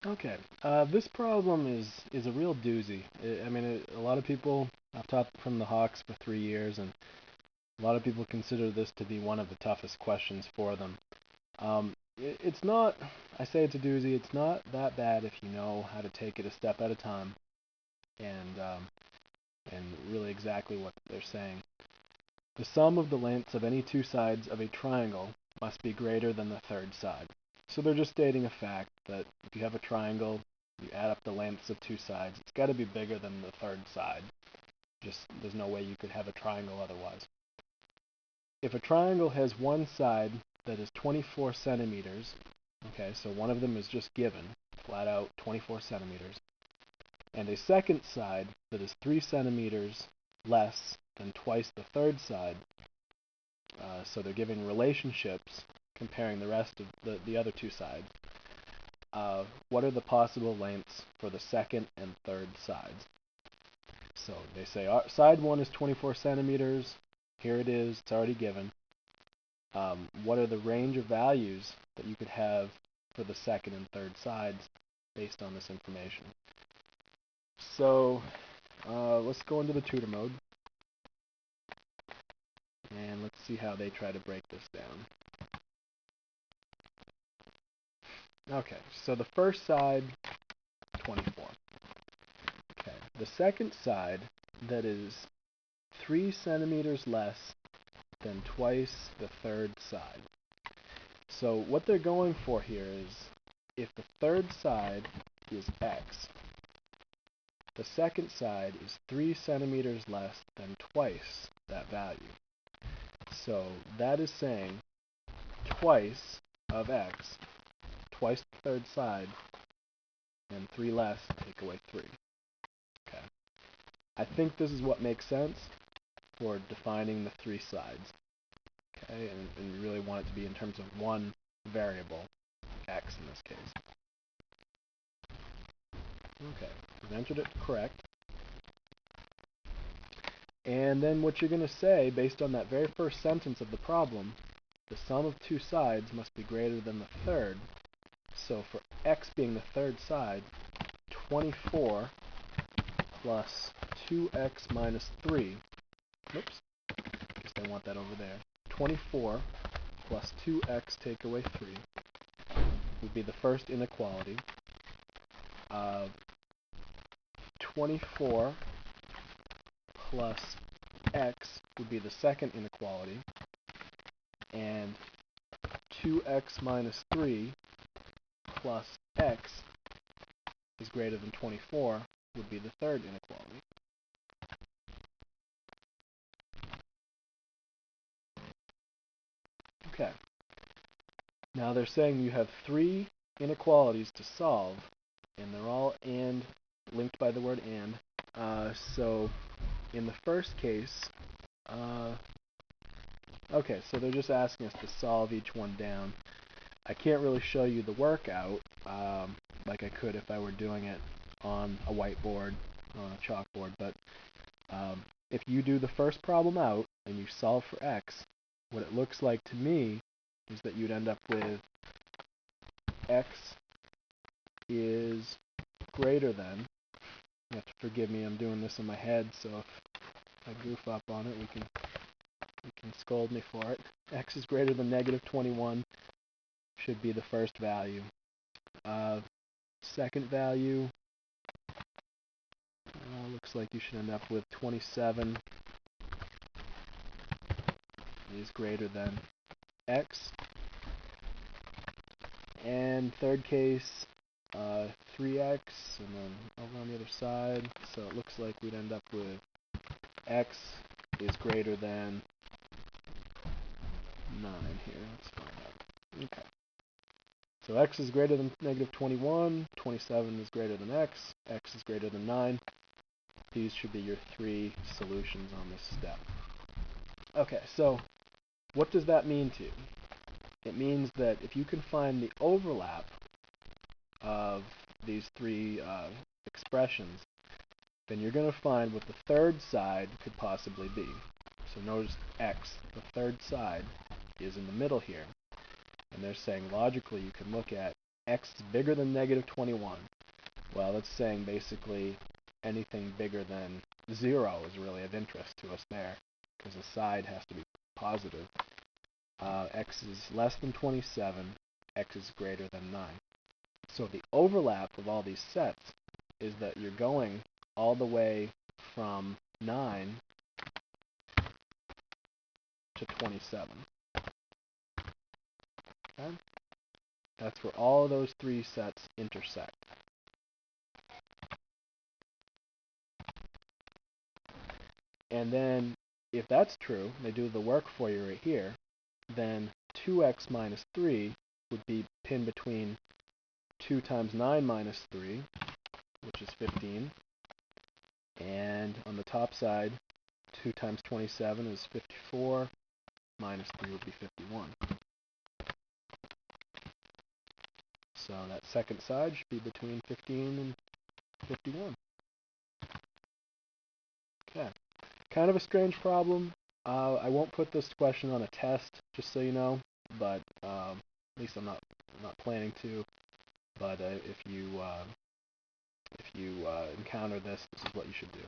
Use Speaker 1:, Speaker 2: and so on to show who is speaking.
Speaker 1: Okay, this problem is a real doozy. A lot of people, I've taught from the Hawks for 3 years, and a lot of people consider this to be one of the toughest questions for them. It's not, I say it's a doozy, it's not that bad if you know how to take it a step at a time and really exactly what they're saying. The sum of the lengths of any two sides of a triangle must be greater than the third side. So they're just stating a fact that if you have a triangle, you add up the lengths of two sides, it's got to be bigger than the third side. Just there's no way you could have a triangle otherwise. If a triangle has one side that is 24 centimeters, okay, so one of them is just given, flat out 24 centimeters, and a second side that is 3 centimeters less than twice the third side, so they're giving relationships comparing the rest of the other two sides. What are the possible lengths for the second and third sides? So they say side 1 is 24 centimeters. Here it is. It's already given. What are the range of values that you could have for the second and third sides based on this information? So let's go into the tutor mode, and let's see how they try to break this down. Okay, so the first side, 24. Okay, the second side, that is 3 centimeters less than twice the third side. So what they're going for here is if the third side is x, the second side is 3 centimeters less than twice that value. So that is saying twice of x, twice the third side, and 3 less, take away 3. Okay. I think this is what makes sense for defining the three sides. Okay, and we really want it to be in terms of one variable, x in this case. Okay, we've entered it correct. And then what you're going to say, based on that very first sentence of the problem, the sum of two sides must be greater than the third. So for x being the third side, 24 plus 2x minus 3, oops, I guess I want that over there, 24 plus 2x take away 3 would be the first inequality. 24 plus x would be the second inequality, and 2x minus 3 plus x is greater than 24 would be the third inequality. Okay. Now they're saying you have three inequalities to solve, and they're all and, linked by the word and. So in the first case, okay, so they're just asking us to solve each one down. I can't really show you the workout like I could if I were doing it on a whiteboard, on a chalkboard, but if you do the first problem out and you solve for x, what it looks like to me is that you'd end up with x is greater than, you have to forgive me, I'm doing this in my head, so if I goof up on it, you can scold me for it. X is greater than negative 21 should be the first value. Second value, looks like you should end up with 27 is greater than x. And third case, 3x, and then over on the other side, so it looks like we'd end up with x is greater than 9 here. Let's find out. Okay. So x is greater than negative 21, 27 is greater than x is greater than 9. These should be your three solutions on this step. Okay, so what does that mean to you? It means that if you can find the overlap of these three expressions, then you're going to find what the third side could possibly be. So notice x, the third side, is in the middle here. And they're saying logically you can look at x is bigger than negative 21. Well, it's saying basically anything bigger than 0 is really of interest to us there, because the side has to be positive. X is less than 27, x is greater than 9. So the overlap of all these sets is that you're going all the way from 9 to 27. Okay? That's where all of those three sets intersect. And then, if that's true, they do the work for you right here, then 2x minus 3 would be pinned between 2 times 9 minus 3, which is 15, and on the top side, 2 times 27 is 54, minus 3 would be 51. So that second side should be between 15 and 51. Okay. Kind of a strange problem. I won't put this question on a test, just so you know, but at least I'm not planning to. But if you encounter this, this is what you should do.